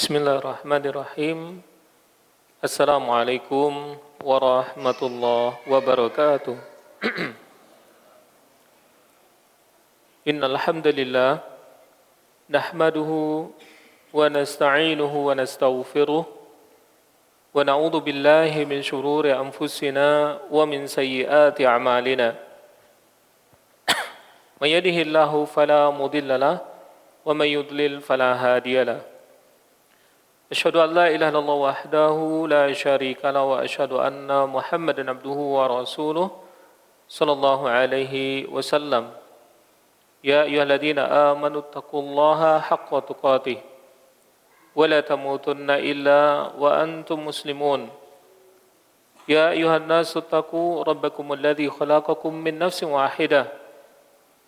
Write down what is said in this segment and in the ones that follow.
Bismillahirrahmanirrahim. Assalamualaikum warahmatullahi wabarakatuh. Innal hamdalillah nahmaduhu wa nasta'inuhu wa nastaghfiruh wa na'udzu billahi min shururi anfusina wa min sayyiati a'malina. May yahdihillahu fala mudilla lahu wa may yudlil fala hadiya lahu. Asyhadu an la ilaha illallah wahdahu la syarika lahu wa asyhadu anna Muhammadan abduhu wa rasuluh sallallahu alaihi wasallam. Ya ayyuhalladzina amanu taqullaha haqqa tuqatih wa la tamutunna illa wa antum muslimun. Ya ayyuhan nasu taqu rabbakumul ladzi khalaqakum min nafsin wahidah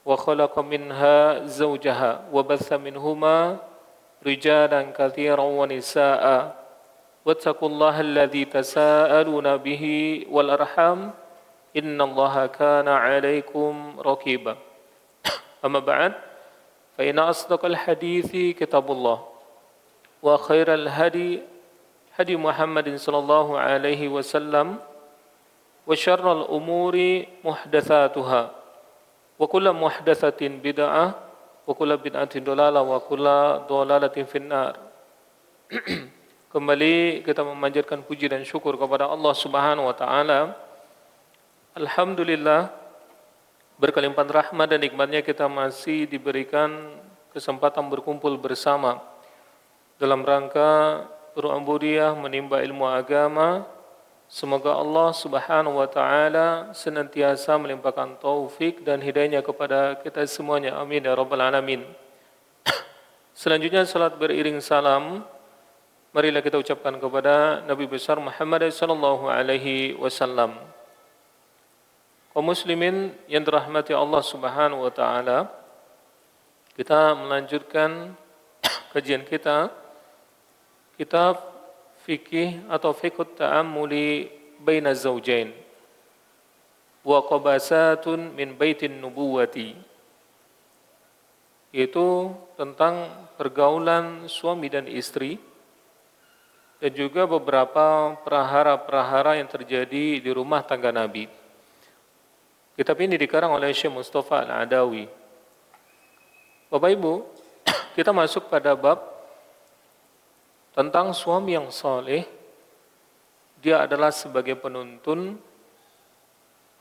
wa khalaqa minha zawjaha wa batha minhuma rijalan katsiran wa nisaa'a wattaqullaha alladzi tasaaluna bihi wal arham innallaha kana 'alaikum raqiba. Amma ba'd, fa inna asdaqal hadithi kitabullah wa khairal hadi Muhammadin sallallahu alaihi wasallam wa syarral umuri muhdatsatuha wa kullu muhdatsatin bid'ah wa kullu bid'atin dhalalah wa kullu dhalalatin finnar. Kembali kita memanjatkan puji dan syukur kepada Allah Subhanahu wa taala. Alhamdulillah, berkelimpahan rahmat dan nikmatnya kita masih diberikan kesempatan berkumpul bersama dalam rangka berubudiyyah menimba ilmu agama. Semoga Allah Subhanahu wa taala senantiasa melimpahkan taufik dan hidayahnya kepada kita semuanya. Amin ya rabbal alamin. Selanjutnya salat beriring salam marilah kita ucapkan kepada Nabi besar Muhammad sallallahu alaihi wasallam. Kaum muslimin yang dirahmati Allah Subhanahu wa taala, kita melanjutkan kajian kita kitab fikih atau fiqhut ta'ammuli baina zawjain wa qabasatun min baitin nubuwati, yaitu tentang pergaulan suami dan istri dan juga beberapa prahara-prahara yang terjadi di rumah tangga Nabi. Kitab ini dikarang oleh Syekh Mustafa Al-Adawi. Bapak Ibu, kita masuk pada bab tentang suami yang saleh. Dia adalah sebagai penuntun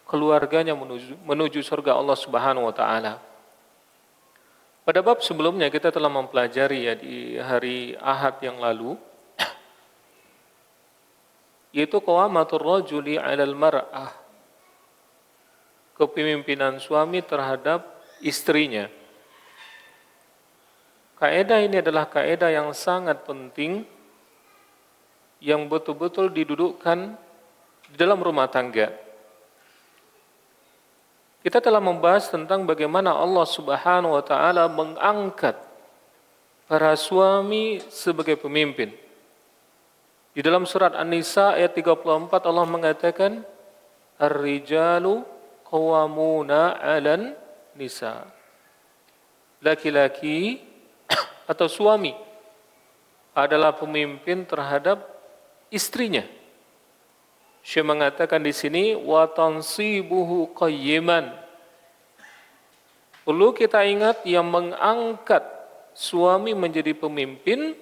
keluarganya menuju surga Allah Subhanahu wa taala. Pada bab sebelumnya kita telah mempelajari di hari Ahad yang lalu, yaitu qawamatur rajuli 'alal mar'ah, kepemimpinan suami terhadap istrinya. Kaidah ini adalah kaidah yang sangat penting yang betul-betul didudukkan di dalam rumah tangga. Kita telah membahas tentang bagaimana Allah Subhanahu wa taala mengangkat para suami sebagai pemimpin. Di dalam surat An-Nisa ayat 34 Allah mengatakan ar-rijalu qawwamuna 'alan nisa. Laki-laki atau suami adalah pemimpin terhadap istrinya. Syekh mengatakan di sini wa tansibuhu qayyiman. Perlu kita ingat yang mengangkat suami menjadi pemimpin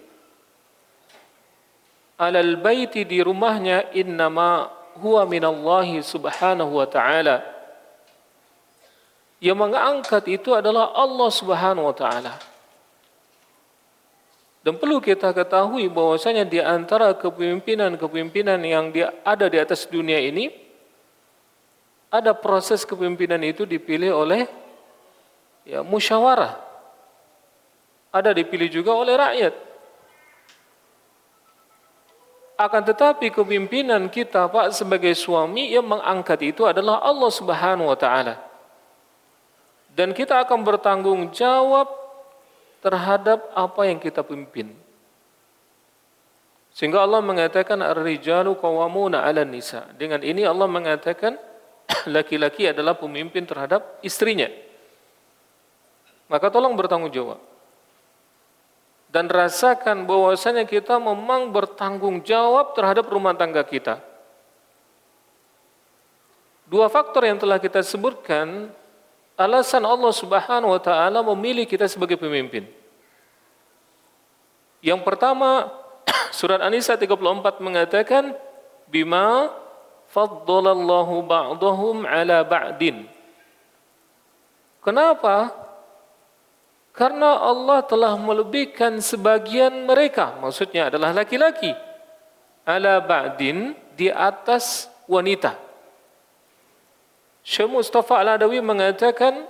alal baiti di rumahnya innama huwa minallahi subhanahu wa ta'ala. Yang mengangkat itu adalah Allah Subhanahu wa ta'ala. Dan perlu kita ketahui bahwasanya di antara kepemimpinan yang ada di atas dunia ini, ada proses kepemimpinan itu dipilih oleh musyawarah. Ada dipilih juga oleh rakyat. Akan tetapi kepemimpinan kita Pak sebagai suami yang mengangkat itu adalah Allah Subhanahu wa taala. Dan kita akan bertanggung jawab terhadap apa yang kita pimpin. Sehingga Allah mengatakan ar-rijalu qawwamuna 'alan nisa. Dengan ini Allah mengatakan laki-laki adalah pemimpin terhadap istrinya. Maka tolong bertanggung jawab. dan rasakan bahwasanya kita memang bertanggung jawab terhadap rumah tangga kita. Dua faktor yang telah kita sebutkan, alasan Allah Subhanahu wa taala memilih kita sebagai pemimpin. Yang pertama, surat An-Nisa 34 mengatakan, bima faddalallahu ba'dahum ala ba'din. Kenapa? Karena Allah telah melebihkan sebagian mereka, maksudnya adalah laki-laki, ala ba'din, di atas wanita. Syekh Mustafa Al-Adawi mengatakan,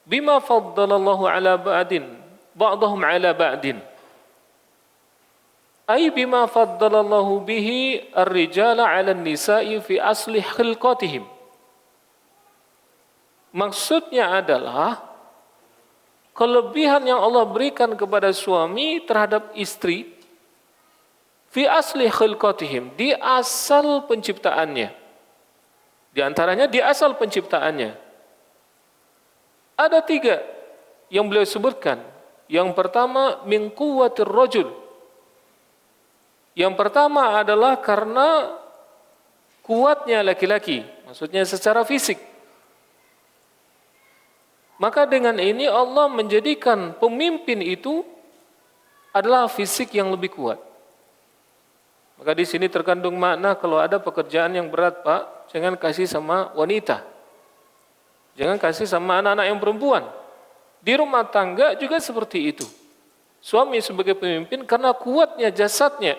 bima faddalallahu ala ba'din, ba'dahum ala ba'din. Ay bima faddalallahu bihi ar-rijala ala an-nisa'i fi asli khilqatihim. Maksudnya adalah kelebihan yang Allah berikan kepada suami terhadap istri fi asli khilqatihim, di asal penciptaannya. Di antaranya di asal penciptaannya. Ada 3 yang beliau sebutkan. Yang pertama, min quwwatir rajul. Yang pertama adalah karena kuatnya laki-laki, maksudnya secara fisik. Maka dengan ini Allah menjadikan pemimpin itu adalah fisik yang lebih kuat. Maka di sini terkandung makna kalau ada pekerjaan yang berat, Pak, jangan kasih sama wanita. Jangan kasih sama anak-anak yang perempuan. Di rumah tangga juga seperti itu. Suami sebagai pemimpin karena kuatnya jasadnya.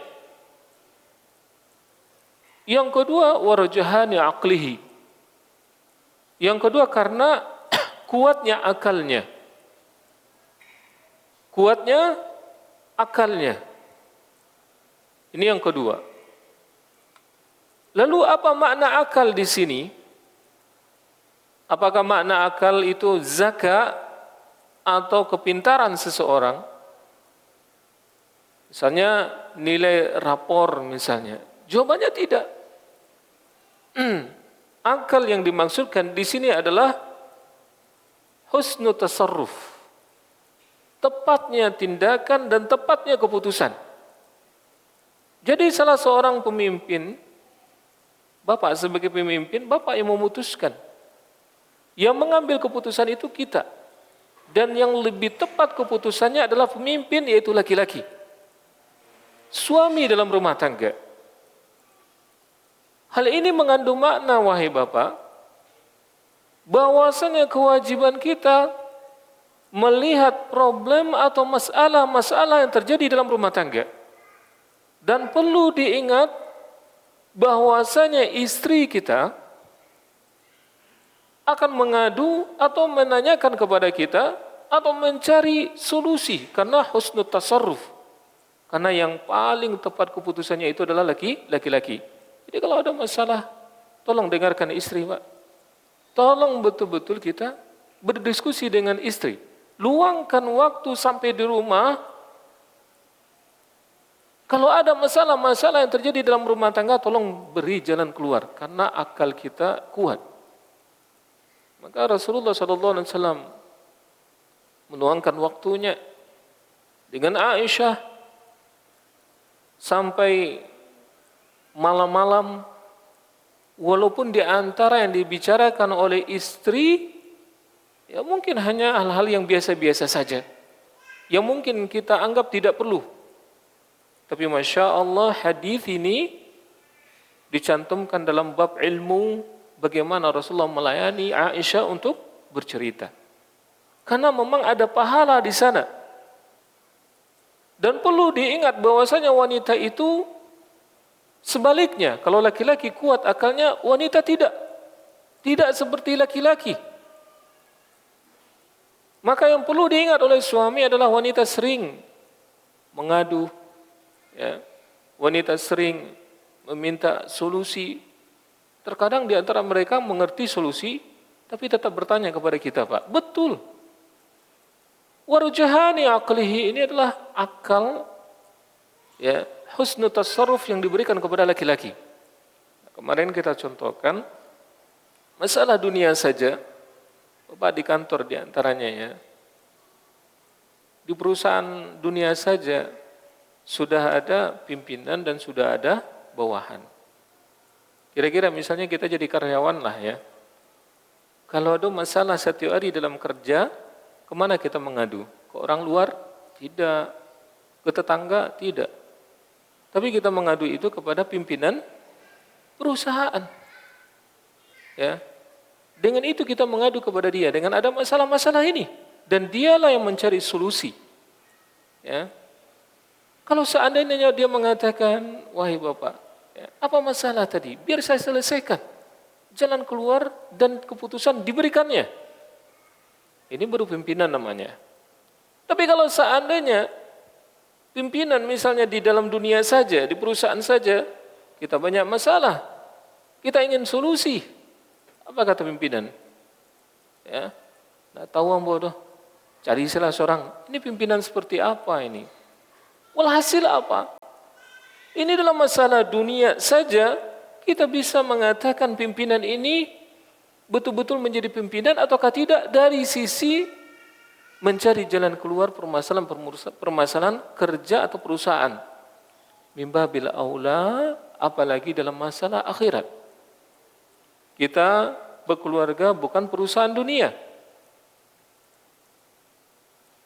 Yang kedua, warajahani aqlihi. Yang kedua karena kuatnya akalnya. Kuatnya akalnya. Ini yang kedua. Lalu apa makna akal di sini? Apakah makna akal itu zaka atau kepintaran seseorang? Misalnya nilai rapor misalnya. Jawabannya tidak. Akal yang dimaksudkan di sini adalah husnu tasarruf. Tepatnya tindakan dan tepatnya keputusan. Jadi salah seorang pemimpin, Bapak sebagai pemimpin, Bapak yang memutuskan. Yang mengambil keputusan itu kita. Dan yang lebih tepat keputusannya adalah pemimpin, yaitu laki-laki. Suami dalam rumah tangga. Hal ini mengandung makna, wahai Bapak, bahwasanya kewajiban kita melihat problem atau masalah-masalah yang terjadi dalam rumah tangga. Dan perlu diingat bahwasanya istri kita akan mengadu atau menanyakan kepada kita atau mencari solusi karena husnul tasarruf. Karena yang paling tepat keputusannya itu adalah laki-laki. Jadi kalau ada masalah, tolong dengarkan istri, Pak. Tolong betul-betul kita berdiskusi dengan istri. Luangkan waktu sampai di rumah. Kalau ada masalah-masalah yang terjadi dalam rumah tangga, tolong beri jalan keluar karena akal kita kuat. Maka Rasulullah SAW meluangkan waktunya dengan Aisyah sampai malam-malam, walaupun di antara yang dibicarakan oleh istri, ya mungkin hanya hal-hal yang biasa-biasa saja, yang mungkin kita anggap tidak perlu. Tapi Masya Allah hadis ini dicantumkan dalam bab ilmu bagaimana Rasulullah melayani Aisyah untuk bercerita. Karena memang ada pahala di sana. Dan perlu diingat bahwasanya wanita itu sebaliknya. Kalau laki-laki kuat akalnya, wanita tidak. Tidak seperti laki-laki. Maka yang perlu diingat oleh suami adalah wanita sering mengadu. Ya, wanita sering meminta solusi. Terkadang di antara mereka mengerti solusi, tapi tetap bertanya kepada kita, Pak. Betul. Warujahani aqlihi, ini adalah akal, ya, husnul tasarruf yang diberikan kepada laki-laki. Kemarin kita contohkan masalah dunia saja, Bapak di kantor di antaranya, ya. Di perusahaan dunia saja sudah ada pimpinan dan sudah ada bawahan. Kira-kira misalnya kita jadi karyawan lah ya. Kalau ada masalah setiap hari dalam kerja, kemana kita mengadu? Ke orang luar? Tidak. Ke tetangga? Tidak. Tapi kita mengadu itu kepada pimpinan perusahaan. Ya. Dengan itu kita mengadu kepada dia dengan ada masalah-masalah ini dan dialah yang mencari solusi. Ya. Kalau seandainya dia mengatakan, wahai Bapak, ya, apa masalah tadi? Biar saya selesaikan. Jalan keluar dan keputusan diberikannya. Ini baru pimpinan namanya. Tapi kalau seandainya pimpinan misalnya di dalam dunia saja, di perusahaan saja, kita banyak masalah. Kita ingin solusi. Apa kata pimpinan? Ya, nggak tahu ang bodoh. Cari salah seorang. Ini pimpinan seperti apa ini? Walhasil apa? Ini dalam masalah dunia saja kita bisa mengatakan pimpinan ini betul-betul menjadi pimpinan ataukah tidak dari sisi mencari jalan keluar permasalahan kerja atau perusahaan. Mimba bil aula, apalagi dalam masalah akhirat. Kita berkeluarga bukan perusahaan dunia,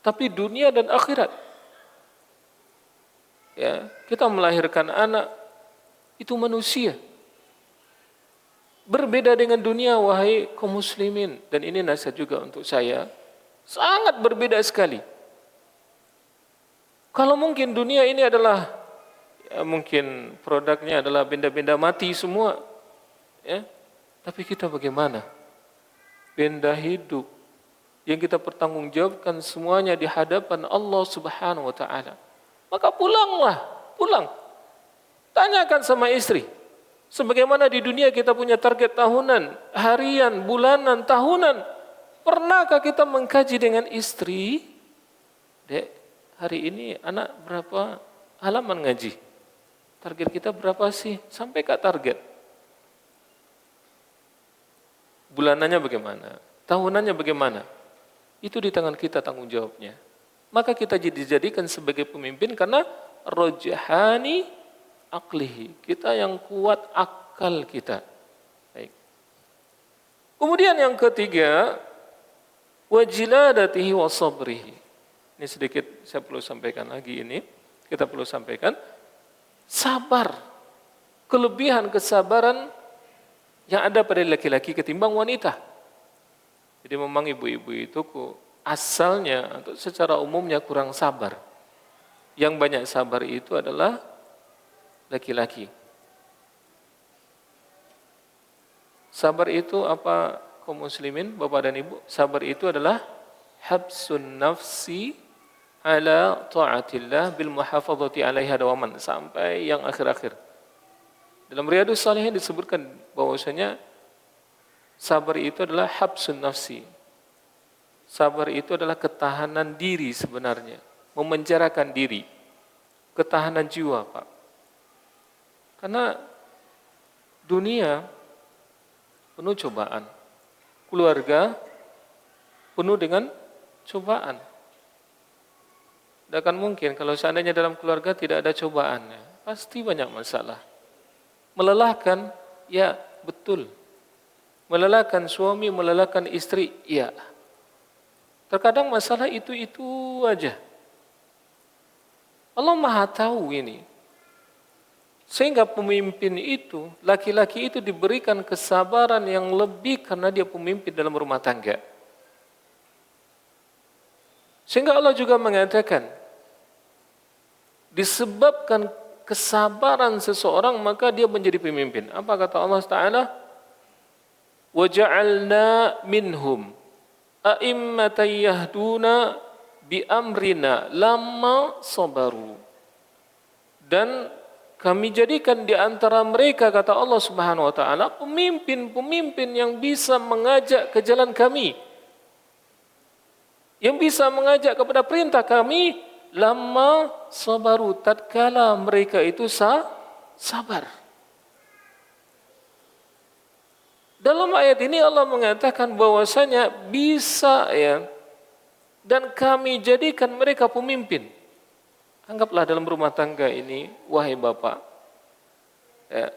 tapi dunia dan akhirat. Ya, kita melahirkan anak itu manusia. Berbeda dengan dunia, wahai kaum muslimin, dan ini nasihat juga untuk saya, sangat berbeda sekali. Kalau mungkin dunia ini adalah, ya mungkin produknya adalah benda-benda mati semua, ya. Tapi kita bagaimana? Benda hidup yang kita pertanggungjawabkan semuanya di hadapan Allah Subhanahu wa taala. Maka pulang. Tanyakan sama istri. Sebagaimana di dunia kita punya target tahunan, harian, bulanan, tahunan. Pernahkah kita mengkaji dengan istri? Dek, hari ini anak berapa halaman ngaji? Target kita berapa sih? Sampai ke target. Bulanannya bagaimana? Tahunannya bagaimana? Itu di tangan kita tanggung jawabnya. Maka kita dijadikan sebagai pemimpin karena rojhani aklihi, kita yang kuat akal kita. Baik. Kemudian yang ketiga, wajiladatihi wa sabrihi. Ini sedikit saya perlu sampaikan lagi ini. Kita perlu sampaikan sabar. Kelebihan kesabaran yang ada pada laki-laki ketimbang wanita. Jadi memang ibu-ibu itu asalnya atau secara umumnya kurang sabar. Yang banyak sabar itu adalah laki-laki. Sabar itu apa kaum muslimin, Bapak dan Ibu? Sabar itu adalah habsun nafsi ala ta'atillah bil muhafazati 'alaiha dawaman, sampai yang akhir-akhir. Dalam Riyadhus Shalihin disebutkan bahwasanya sabar itu adalah habsun nafsi. Sabar itu adalah ketahanan diri sebenarnya, memenjarakan diri. Ketahanan jiwa, Pak. Karena dunia penuh cobaan, keluarga penuh dengan cobaan. Tidak akan mungkin kalau seandainya dalam keluarga tidak ada cobaan, pasti banyak masalah. Melelahkan, ya betul. Melelahkan suami, melelahkan istri, ya. Terkadang masalah itu aja. Allah Maha tahu ini. Sehingga pemimpin itu, laki-laki itu diberikan kesabaran yang lebih karena dia pemimpin dalam rumah tangga. Sehingga Allah juga mengatakan, disebabkan kesabaran seseorang maka dia menjadi pemimpin. Apa kata Allah Ta'ala? وَجَعَلْنَا مِنْهُمْ أَئِمَّةً يَهْدُونَ بِأَمْرِنَا لَمَّا صَبَرُوا. Dan kami jadikan di antara mereka, kata Allah Subhanahu wa taala, pemimpin-pemimpin yang bisa mengajak ke jalan kami. Yang bisa mengajak kepada perintah kami, lama sabaru, tatkala mereka itu sabar. Dalam ayat ini Allah mengatakan bahwasanya bisa dan kami jadikan mereka pemimpin. Anggaplah dalam rumah tangga ini, wahai bapak, ya,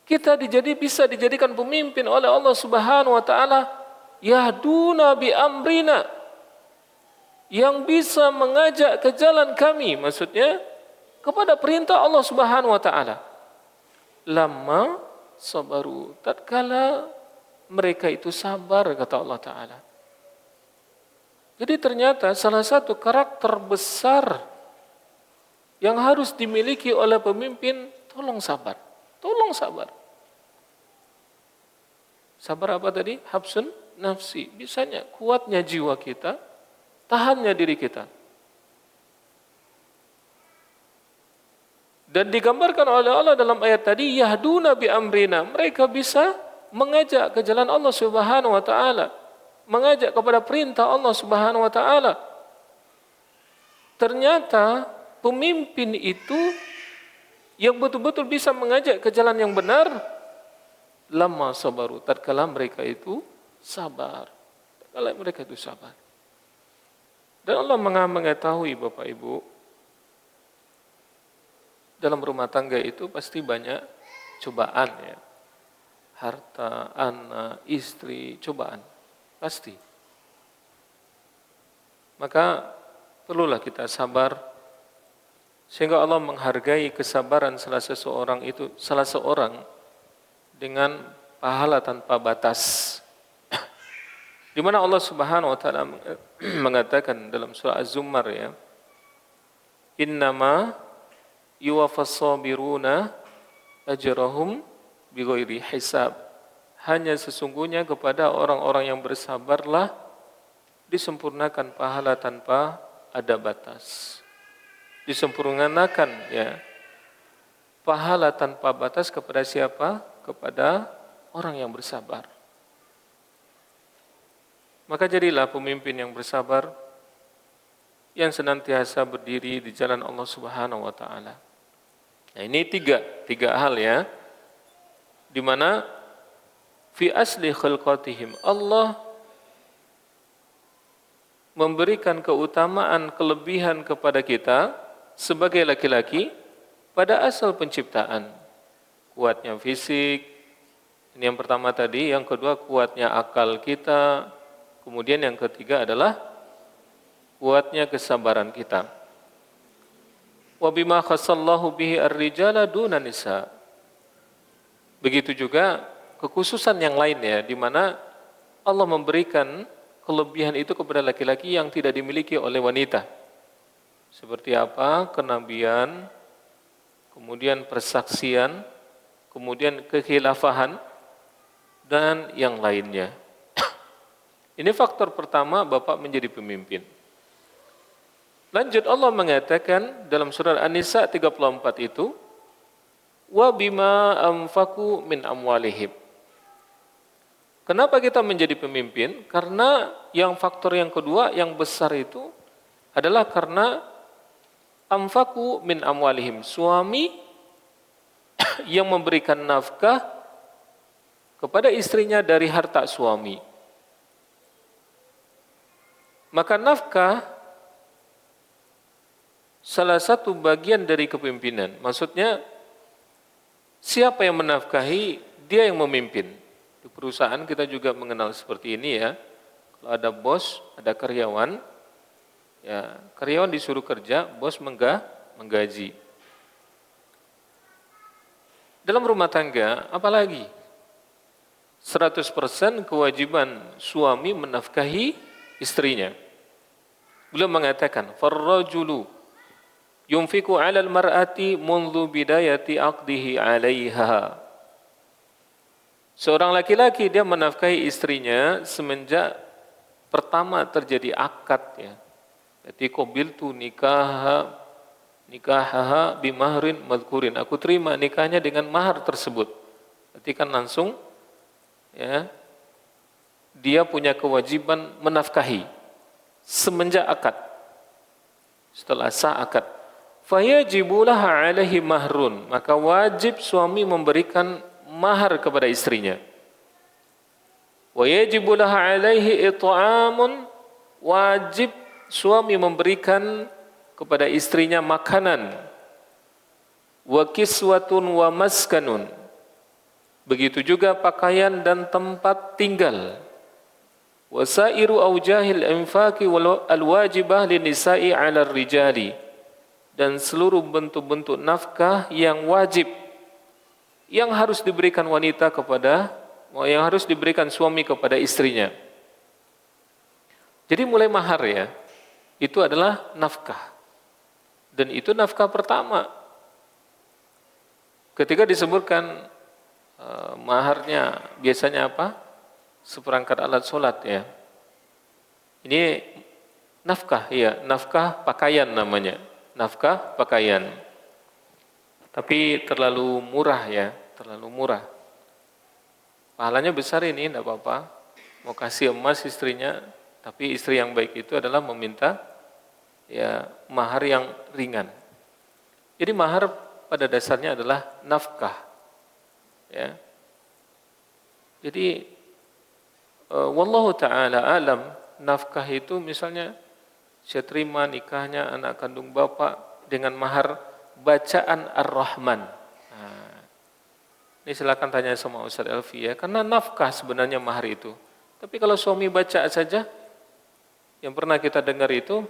kita bisa dijadikan pemimpin oleh Allah Subhanahu wa taala, yahduna bi amrina, yang bisa mengajak ke jalan kami, maksudnya kepada perintah Allah Subhanahu wa taala. Lama sabaru, tatkala mereka itu sabar, kata Allah taala. Jadi ternyata salah satu karakter besar yang harus dimiliki oleh pemimpin, tolong sabar. Tolong sabar. Sabar apa tadi? Habsun nafsi. Bisanya kuatnya jiwa kita, tahannya diri kita. Dan digambarkan oleh Allah dalam ayat tadi, yahduna bi amrina. Mereka bisa mengajak ke jalan Allah Subhanahu wa taala, mengajak kepada perintah Allah Subhanahu wa taala. Ternyata pemimpin itu yang betul-betul bisa mengajak ke jalan yang benar, lama sabaru, tatkala mereka itu sabar. Tatkala mereka itu sabar. Dan Allah mengetahui Bapak Ibu, dalam rumah tangga itu pasti banyak cobaan ya. Harta, anak, istri, cobaan. Pasti. Maka perlulah kita sabar, sehingga Allah menghargai kesabaran salah seorang dengan pahala tanpa batas. Di mana Allah Subhanahu wa taala mengatakan dalam surah Az-Zumar ya, innama yuwaffas sabiruna ajrahum bighairi hisab. Hanya sesungguhnya kepada orang-orang yang bersabarlah disempurnakan pahala tanpa ada batas. Disempurnakan ya pahala tanpa batas kepada siapa? Kepada orang yang bersabar. Maka jadilah pemimpin yang bersabar, yang senantiasa berdiri di jalan Allah Subhanahu wa taala. Nah, ini tiga hal ya, di mana fi asli khalqatihim, Allah memberikan keutamaan kelebihan kepada kita sebagai laki-laki pada asal penciptaan. Kuatnya fisik, ini yang pertama tadi, yang kedua kuatnya akal kita, kemudian yang ketiga adalah kuatnya kesabaran kita. Wa bima khassallahu bihi ar-rijala duna nisa. Begitu juga kekhususan yang lain ya, di mana Allah memberikan kelebihan itu kepada laki-laki yang tidak dimiliki oleh wanita. Seperti apa? Kenabian, kemudian persaksian, kemudian kekhilafahan, dan yang lainnya. Ini faktor pertama Bapak menjadi pemimpin. Lanjut Allah mengatakan dalam surah An-Nisa 34 itu, wa bima anfaqu min amwalihim. Kenapa kita menjadi pemimpin? Karena yang faktor yang kedua yang besar itu adalah karena anfaqu min amwalihim, suami yang memberikan nafkah kepada istrinya dari harta suami. Maka nafkah salah satu bagian dari kepemimpinan. Maksudnya siapa yang menafkahi, dia yang memimpin. Di perusahaan kita juga mengenal seperti ini ya. Kalau ada bos, ada karyawan, ya karyawan disuruh kerja, bos menggaji. Dalam rumah tangga, apalagi 100% kewajiban suami menafkahi istrinya. Beliau mengatakan, farrajulu yunfiku 'alal mar'ati mundu bidayati 'aqdihi 'alaiha. Seorang laki-laki dia menafkahi istrinya semenjak pertama terjadi akad ya. Jadi qabiltu nikahaha bimahrin madhkurin. Aku terima nikahnya dengan mahar tersebut. Berarti kan langsung ya dia punya kewajiban menafkahi semenjak akad. Setelah sah akad, fayajibu laha 'alaihi mahrun, maka wajib suami memberikan mahar kepada istrinya. Wa yajibu laha 'alaihi it'amun, wajib suami memberikan kepada istrinya makanan, wa kiswatun wa maskanun, begitu juga pakaian dan tempat tinggal, wasairu aujahil infaqi wal alwajibah linisa'i 'ala rijali, dan seluruh bentuk-bentuk nafkah yang wajib yang harus diberikan yang harus diberikan suami kepada istrinya. Jadi mulai mahar ya, itu adalah nafkah. Dan itu nafkah pertama. Ketika disebutkan maharnya biasanya apa? Seperangkat alat sholat ya. Ini nafkah ya, nafkah pakaian namanya. Nafkah pakaian. Tapi terlalu murah ya, terlalu murah. Pahalanya besar ini, tidak apa-apa. Mau kasih emas istrinya, tapi istri yang baik itu adalah meminta ya mahar yang ringan. Jadi mahar pada dasarnya adalah nafkah. Ya. Jadi wallahu taala alam, nafkah itu misalnya saya terima nikahnya anak kandung bapak dengan mahar bacaan Ar-Rahman. Nah, ini silakan tanya sama Ustaz Elfi ya, karena nafkah sebenarnya mahar itu. Tapi kalau suami baca saja, yang pernah kita dengar itu,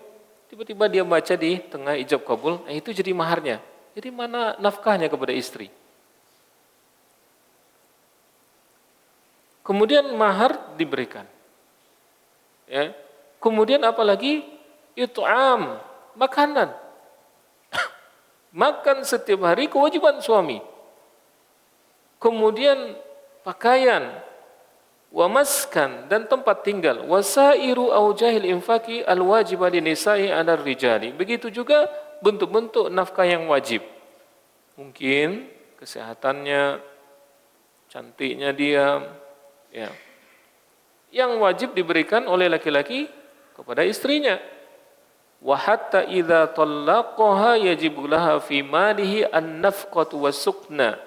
tiba-tiba dia baca di tengah ijab kabul, itu jadi maharnya. Jadi mana nafkahnya kepada istri? Kemudian mahar diberikan. Ya. Kemudian apalagi it'am, makanan. Makan setiap hari kewajiban suami. Kemudian pakaian, wa maskan, dan tempat tinggal, wasairu aujahil infaqi alwajibah linisa'i 'ala rijali. Begitu juga bentuk-bentuk nafkah yang wajib. Mungkin kesehatannya, cantiknya dia, ya. Yang wajib diberikan oleh laki-laki kepada istrinya. Wa hatta idza talaqaha yajibu laha fi malihi an-nafqatu was-sukna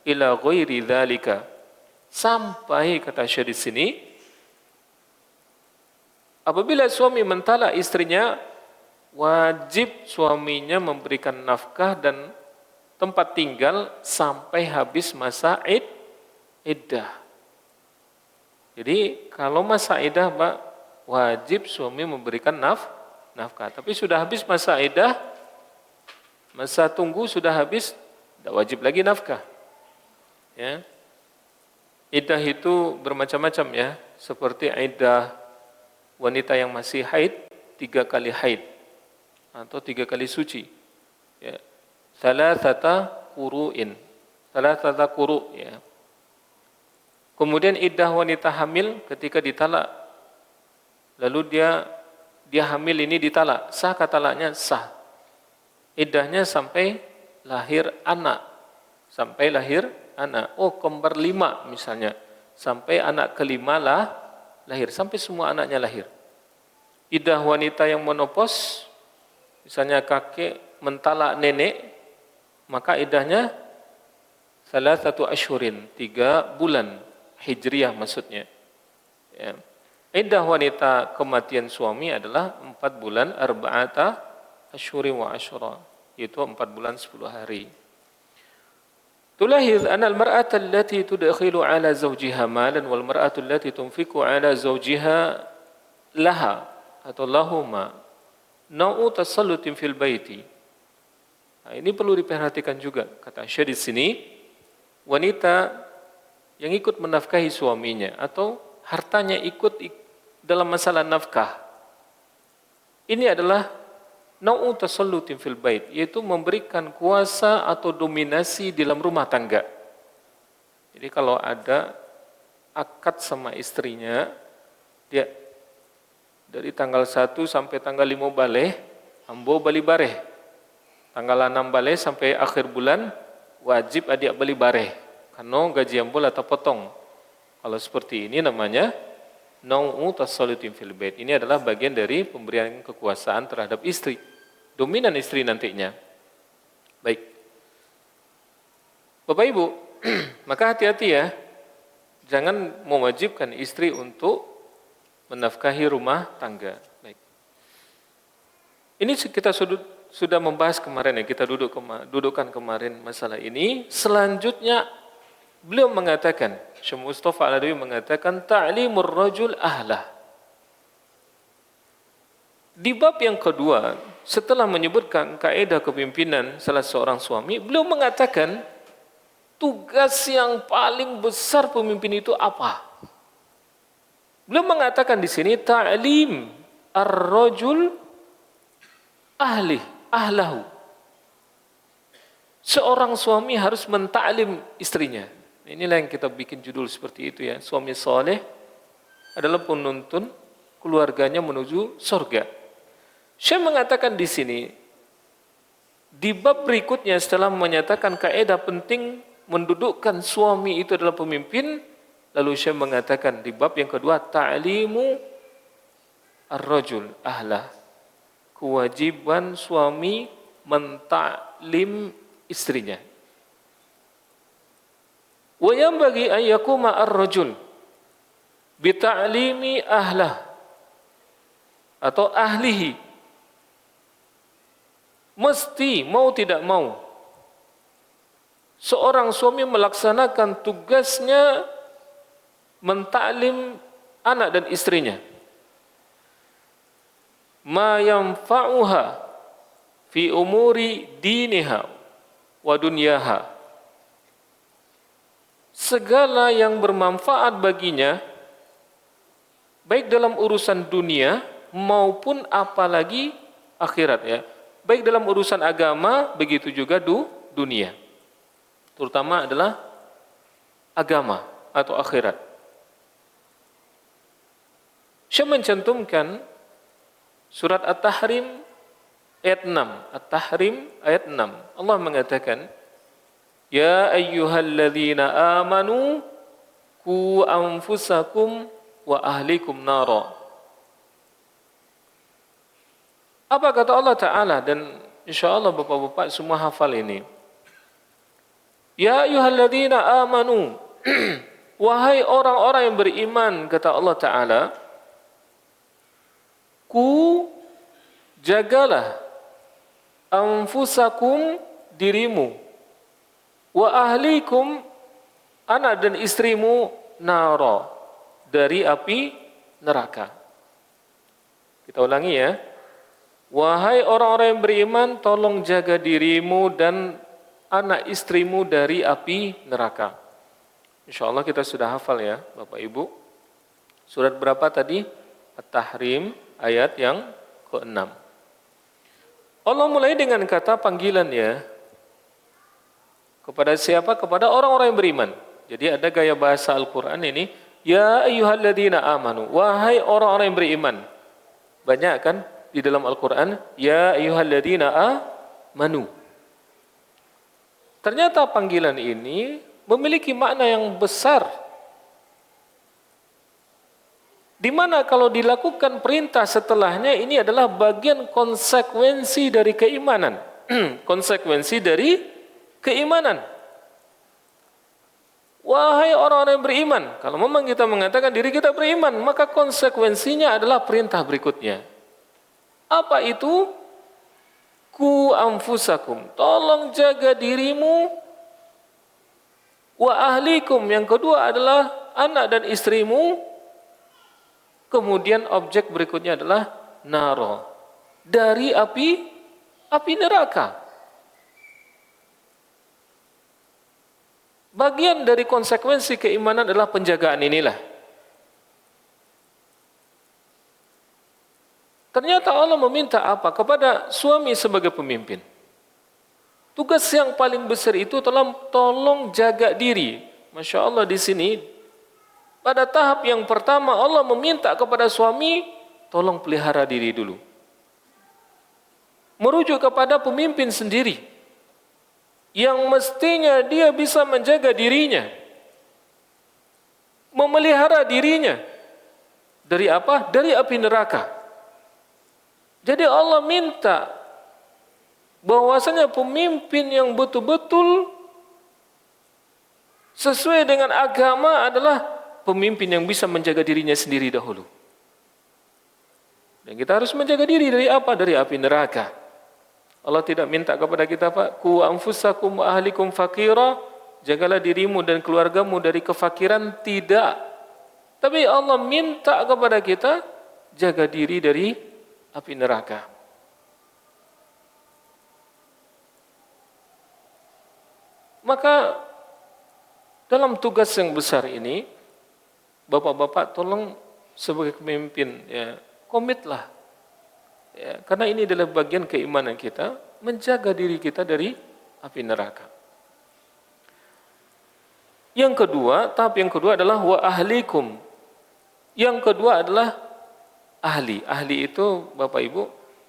ila ghairi dzalika. Sampai kata Syekh di sini, apabila suami mentalak istrinya, wajib suaminya memberikan nafkah dan tempat tinggal sampai habis masa iddah. Jadi kalau masa iddah, Pak, wajib suami memberikan nafkah. Tapi sudah habis masa iddah, masa tunggu sudah habis, tidak wajib lagi nafkah. Ya. Iddah itu bermacam-macam ya, seperti iddah wanita yang masih haid, 3 kali haid atau 3 kali suci. Ya. Thalathata quru'in. Thalathata quru' ya. Kemudian iddah wanita hamil ketika ditalak. Lalu dia hamil ini ditalak. Sah kata talaknya? Sah. Iddahnya sampai lahir anak. Sampai lahir anak. Oh, kembar 5 misalnya. Sampai anak kelima lahir. Sampai semua anaknya lahir. Iddah wanita yang menopause, misalnya kakek mentalak nenek, maka iddahnya salah satu asyhurin, 3 bulan hijriyah maksudnya. Ya. Iddah wanita kematian suami adalah 4 bulan arba'ata asyhurin wa asyura, yaitu 4 bulan 10 hari. Tulahiz anna al-mar'ata allati tudkhilu 'ala zawjiha malan wal mar'atu allati tunfiqu 'ala zawjiha laha atau lahuma nau'u tasallutin fil baiti. Nah, ini perlu diperhatikan juga kata Syekh di sini, wanita yang ikut menafkahi suaminya atau hartanya ikut dalam masalah nafkah. Ini adalah nau'u tasallutin fil bait, yaitu memberikan kuasa atau dominasi dalam rumah tangga. Jadi kalau ada akad sama istrinya, dia dari tanggal 1 sampai tanggal 5 baleh, ambo bali bareh. Tanggal 6 baleh sampai akhir bulan, wajib adik beli bareh. Karena gaji ambo atau potong. Kalau seperti ini namanya nau'u tasallutin fil bait. Ini adalah bagian dari pemberian kekuasaan terhadap istri. Dominan istri nantinya. Baik. Bapak Ibu, maka hati-hati ya. Jangan mewajibkan istri untuk menafkahi rumah tangga. Baik. Ini kita sudah membahas kemarin ya, kita dudukkan kemarin masalah ini. Selanjutnya beliau mengatakan, Syekh Mustafa Al-Adawi mengatakan ta'limur rajul ahlah. Di bab yang kedua, setelah menyebutkan kaidah kepemimpinan salah seorang suami, beliau mengatakan tugas yang paling besar pemimpin itu apa? Beliau mengatakan di sini ta'lim ar-rajul ahlahu. Seorang suami harus mentaklim istrinya. Inilah yang kita bikin judul seperti itu ya. Suami soleh adalah penuntun keluarganya menuju surga. Syekh mengatakan di sini, di bab berikutnya setelah menyatakan kaidah penting mendudukkan suami itu adalah pemimpin, lalu Syekh mengatakan di bab yang kedua, ta'limu ar-rajul ahlah. Kewajiban suami mentaklim istrinya. Wa yanbaghi an yakuma ar-rajul bi ta'limi ahlah atau ahlihi. Mesti mau tidak mau seorang suami melaksanakan tugasnya mentaklim anak dan istrinya. Ma yanfa'uha fi umuri diniha wa dunyaha. Segala yang bermanfaat baginya baik dalam urusan dunia maupun apalagi akhirat ya. Baik dalam urusan agama begitu juga dunia. Terutama adalah agama atau akhirat. Syekh mencantumkan surat At-Tahrim ayat 6. At-Tahrim ayat 6. Allah mengatakan, Ya ayyuhalladzina amanu qu anfusakum wa ahlikum nara. Apa kata Allah Ta'ala, dan insyaAllah bapak-bapak semua hafal ini. Ya ayyuhalladzina amanu, wahai orang-orang yang beriman, kata Allah Ta'ala, ku jagalah anfusakum dirimu, wa ahlikum anak dan istrimu nara dari api neraka. Kita ulangi ya. Wahai orang-orang yang beriman, tolong jaga dirimu dan anak istrimu dari api neraka. InsyaAllah kita sudah hafal ya Bapak Ibu. Surat berapa tadi? At-Tahrim ayat yang ke-6. Allah mulai dengan kata panggilan ya. Kepada siapa? Kepada orang-orang yang beriman. Jadi ada gaya bahasa Al-Quran ini. Ya ayyuhalladzina amanu. Wahai orang-orang yang beriman. Banyak kan di dalam Al-Quran. Ya ayyuhalladzina amanu. Ternyata panggilan ini memiliki makna yang besar. Di mana kalau dilakukan perintah setelahnya ini adalah bagian konsekuensi dari keimanan. Konsekuensi dari keimanan. Wahai orang-orang yang beriman, kalau memang kita mengatakan diri kita beriman, maka konsekuensinya adalah perintah berikutnya. Apa itu? Ku anfusakum, tolong jaga dirimu, wa ahlikum, yang kedua adalah anak dan istrimu, kemudian objek berikutnya adalah naro, dari api neraka. Bagian dari konsekuensi keimanan adalah penjagaan inilah. Ternyata Allah meminta apa? Kepada suami sebagai pemimpin. Tugas yang paling besar itu tolong jaga diri. Masya Allah di sini, pada tahap yang pertama Allah meminta kepada suami, tolong pelihara diri dulu. Merujuk kepada pemimpin sendiri. Yang mestinya dia bisa menjaga dirinya. Memelihara dirinya. Dari apa? Dari api neraka. Jadi Allah minta bahwasanya pemimpin yang betul-betul sesuai dengan agama adalah pemimpin yang bisa menjaga dirinya sendiri dahulu. Dan kita harus menjaga diri dari apa? Dari api neraka. Allah tidak minta kepada kita apa? Ku anfusakum wa ahlikum faqira, jagalah dirimu dan keluargamu dari kefakiran, tidak. Tapi Allah minta kepada kita jaga diri dari api neraka. Maka dalam tugas yang besar ini, bapak-bapak tolong sebagai pemimpin ya, komitlah. Ya, karena ini adalah bagian keimanan kita, menjaga diri kita dari api neraka. Yang kedua, tahap yang kedua adalah wa ahlikum. Yang kedua adalah ahli. Ahli itu Bapak Ibu,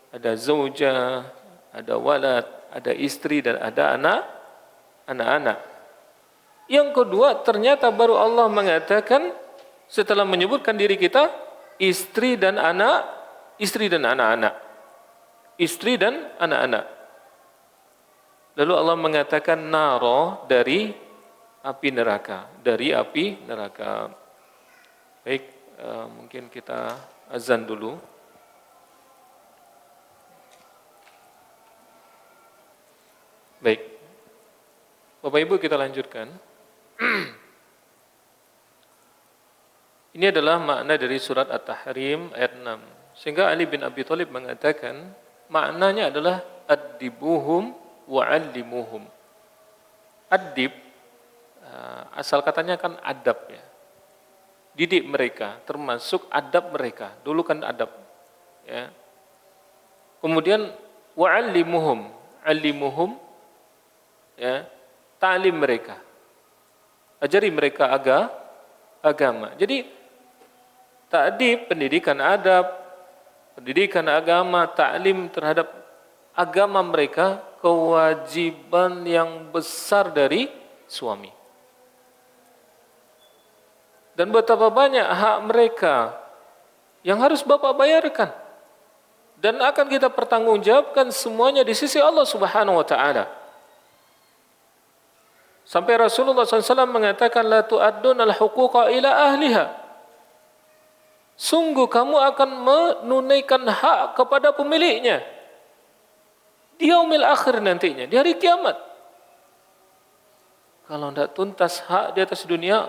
ada zaujah, ada walad, ada istri dan ada anak-anak. Yang kedua, ternyata baru Allah mengatakan setelah menyebutkan diri kita istri dan anak, istri dan anak-anak. Istri dan anak-anak. Lalu Allah mengatakan naro, dari api neraka, dari api neraka. Baik, mungkin kita azan dulu. Baik, Bapak Ibu kita lanjutkan. Ini adalah makna dari surat At-Tahrim ayat 6. Sehingga Ali bin Abi Thalib mengatakan maknanya adalah addibuhum wa'allimuhum. Addib, asal katanya kan adab ya. Didik mereka, termasuk adab mereka. Dulu kan adab. Ya. Kemudian wa'allimuhum, allimuhum, ya, ta'lim mereka. Ajari mereka agama. Jadi ta'dib, pendidikan adab, pendidikan agama, ta'lim terhadap agama mereka, kewajiban yang besar dari suami. Dan betapa banyak hak mereka yang harus bapak bayarkan. Dan akan kita pertanggungjawabkan semuanya di sisi Allah Subhanahu wa ta'ala. Sampai Rasulullah SAW mengatakan la tu'addun al-huquqa ila ahliha. Sungguh kamu akan menunaikan hak kepada pemiliknya di yaumil akhir nantinya, di hari kiamat. Kalau tidak tuntas hak di atas dunia,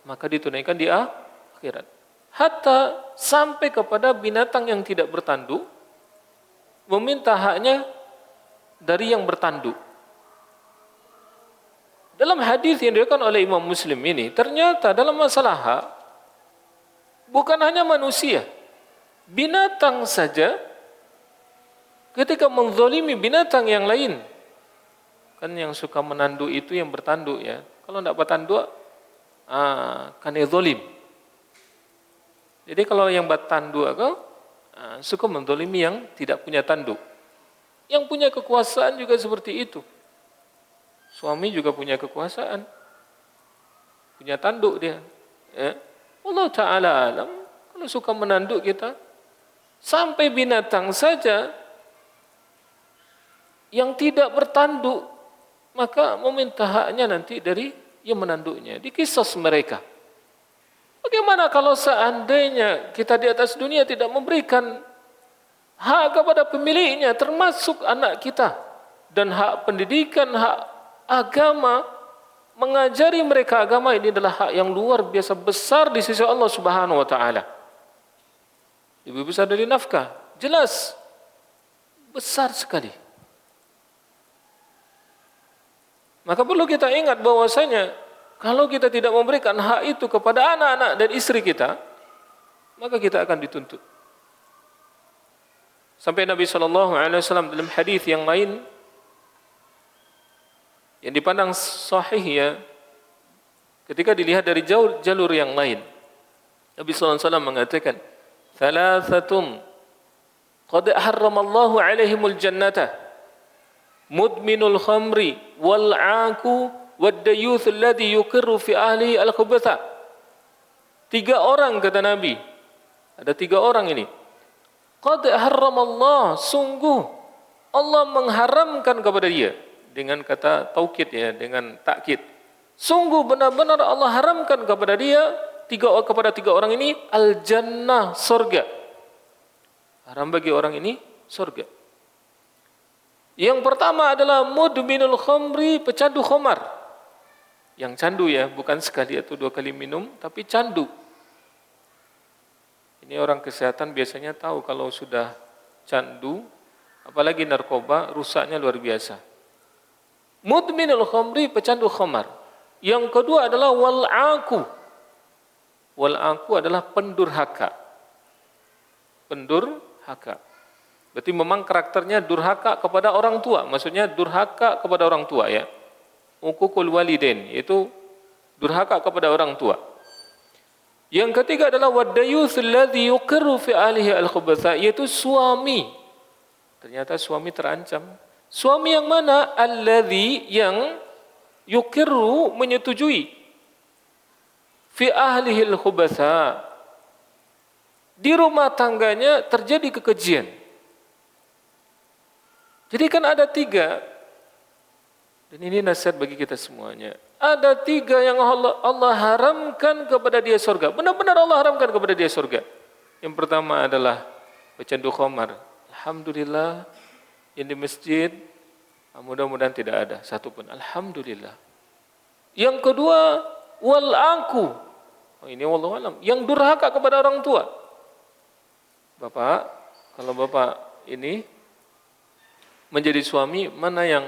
maka ditunaikan di akhirat. Hatta sampai kepada binatang yang tidak bertanduk, meminta haknya dari yang bertanduk. Dalam hadis yang diriwayatkan oleh Imam Muslim ini, ternyata dalam masalah hak, bukan hanya manusia, binatang saja ketika menzalimi binatang yang lain, kan yang suka menanduk itu yang bertanduk ya. Kalau tidak bertanduk, kan zalim. Jadi kalau yang bertanduk suka menzalimi yang tidak punya tanduk. Yang punya kekuasaan juga seperti itu. Suami juga punya kekuasaan, punya tanduk dia. Ya. Allah Ta'ala alam, kalau suka menanduk kita, sampai binatang saja yang tidak bertanduk, maka meminta haknya nanti dari yang menanduknya, dikisos mereka. Bagaimana kalau seandainya kita di atas dunia tidak memberikan hak kepada pemiliknya, termasuk anak kita, dan hak pendidikan, hak agama, mengajari mereka agama, ini adalah hak yang luar biasa besar di sisi Allah Subhanahu wa ta'ala. Lebih besar dari nafkah, jelas besar sekali. Maka perlu kita ingat bahwasanya kalau kita tidak memberikan hak itu kepada anak-anak dan istri kita, maka kita akan dituntut. Sampai Nabi SAW dalam hadis yang lain yang dipandang sahih ya, ketika dilihat dari jalur yang lain, Nabi SAW mengatakan, "Thalathatun qad harramallahu alaihimul jannata, mudminul khamri wal 'aku wad dayuth alladhi yuqirru fi ahlihi al-khubatha." 3 orang kata Nabi. Ada 3 orang ini. Qad harramallah, sungguh Allah mengharamkan kepada dia, dengan kata taukid ya, dengan takkid. Sungguh benar-benar Allah haramkan kepada dia, kepada 3 orang ini al-jannah, surga. Haram bagi orang ini surga. Yang pertama adalah mudminul khamri, pecandu khamar. Yang candu ya, bukan sekali atau 2 kali minum, tapi candu. Ini orang kesehatan biasanya tahu kalau sudah candu, apalagi narkoba, rusaknya luar biasa. Mudminul khamri, pecandu khamar. Yang kedua adalah wal'aku. Wal'aku adalah pendurhaka. Pendurhaka. Berarti memang karakternya durhaka kepada orang tua. Maksudnya durhaka kepada orang tua ya. Uququl walidain, yaitu durhaka kepada orang tua. Yang ketiga adalah waddayuth alladhi yuqirru fi alihi al-khubatha, yaitu suami. Ternyata suami terancam. Suami yang mana? Alladhi, yang yuqirru, menyetujui, fi ahlihi al-khubatha, di rumah tangganya terjadi kekejian. Jadi kan ada 3, dan ini nasihat bagi kita semuanya. Ada 3 yang Allah haramkan kepada dia surga. Benar-benar Allah haramkan kepada dia surga. Yang pertama adalah pecandu khamar. Alhamdulillah, yang di masjid, mudah-mudahan tidak ada satupun. Alhamdulillah. Yang kedua, wal'aku. Ini wallahu alam. Yang durhaka kepada orang tua. Bapak, kalau bapak ini menjadi suami, mana yang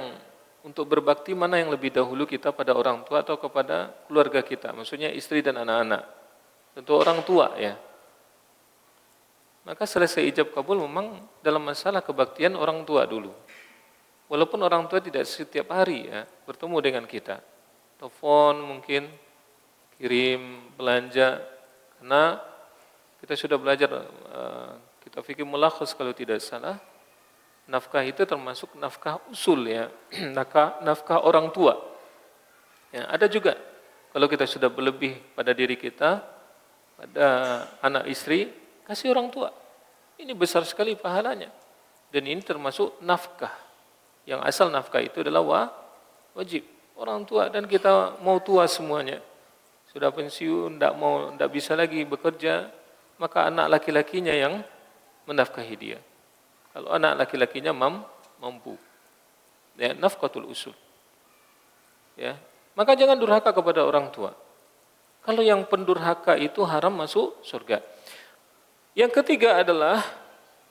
untuk berbakti, mana yang lebih dahulu kita pada orang tua atau kepada keluarga kita? Maksudnya istri dan anak-anak. Tentu orang tua ya. Maka selesai ijab kabul memang dalam masalah kebaktian orang tua dulu. Walaupun orang tua tidak setiap hari ya bertemu dengan kita. Telepon mungkin, kirim, belanja. Karena kita sudah belajar, kita fikir mulakhas kalau tidak salah. Nafkah itu termasuk nafkah usul ya, nafkah orang tua. Ya, ada juga kalau kita sudah berlebih pada diri kita, pada anak istri, kasih orang tua. Ini besar sekali pahalanya. Dan ini termasuk nafkah. Yang asal nafkah itu adalah wajib orang tua, dan kita mau tua semuanya. Sudah pensiun, tidak bisa lagi bekerja, maka anak laki-lakinya yang menafkahi dia. Kalau anak laki-lakinya mampu. Ya, nafqatul usul. Ya, maka jangan durhaka kepada orang tua. Kalau yang pendurhaka itu haram masuk surga. Yang ketiga adalah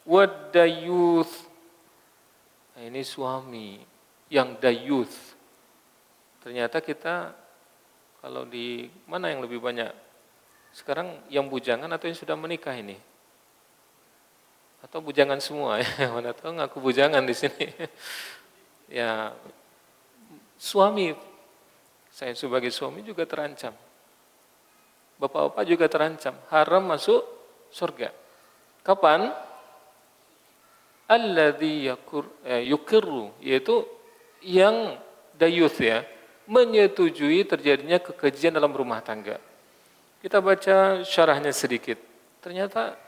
waddayuth. Nah, ini suami yang dayuth. Ternyata kita kalau di mana yang lebih banyak? Sekarang yang bujangan atau yang sudah menikah ini? Atau bujangan semua ya, mana tahu ngaku bujangan di sini. Ya, suami, saya sebagai suami juga terancam. Bapak-bapak juga terancam, haram masuk surga. Kapan? Alladzi yuqirru, yaitu yang dayuth ya, menyetujui terjadinya kekejian dalam rumah tangga. Kita baca syarahnya sedikit. Ternyata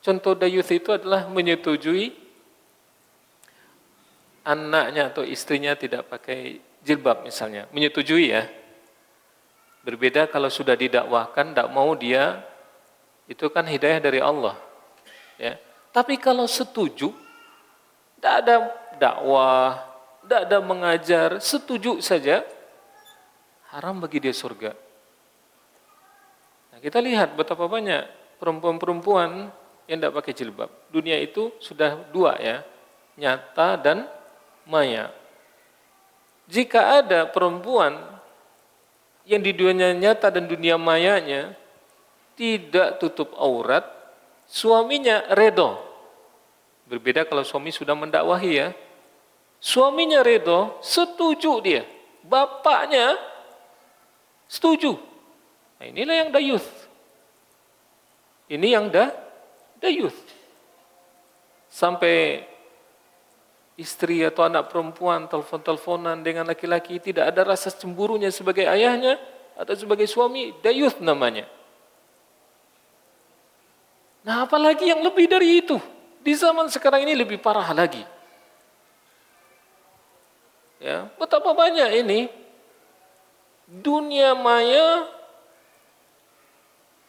contoh dayuth itu adalah menyetujui anaknya atau istrinya tidak pakai jilbab misalnya. Menyetujui ya. Berbeda kalau sudah didakwahkan, tidak mau dia, itu kan hidayah dari Allah. Ya. Tapi kalau setuju, tidak ada dakwah, tidak ada mengajar, setuju saja, haram bagi dia surga. Nah, kita lihat betapa banyak perempuan-perempuan yang tidak pakai jilbab. Dunia itu sudah 2 ya, nyata dan maya. Jika ada perempuan yang di dunia nyata dan dunia mayanya tidak tutup aurat, suaminya redo. Berbeda kalau suami sudah mendakwahi ya. Suaminya redo, setuju dia. Bapaknya setuju. Nah, inilah yang dayuth. Ini yang dayuth. Sampai istri atau anak perempuan telepon-teleponan dengan laki-laki, tidak ada rasa cemburunya sebagai ayahnya atau sebagai suami, dayuth namanya. Nah, apalagi yang lebih dari itu? Di zaman sekarang ini lebih parah lagi. Ya, betapa banyak ini dunia maya.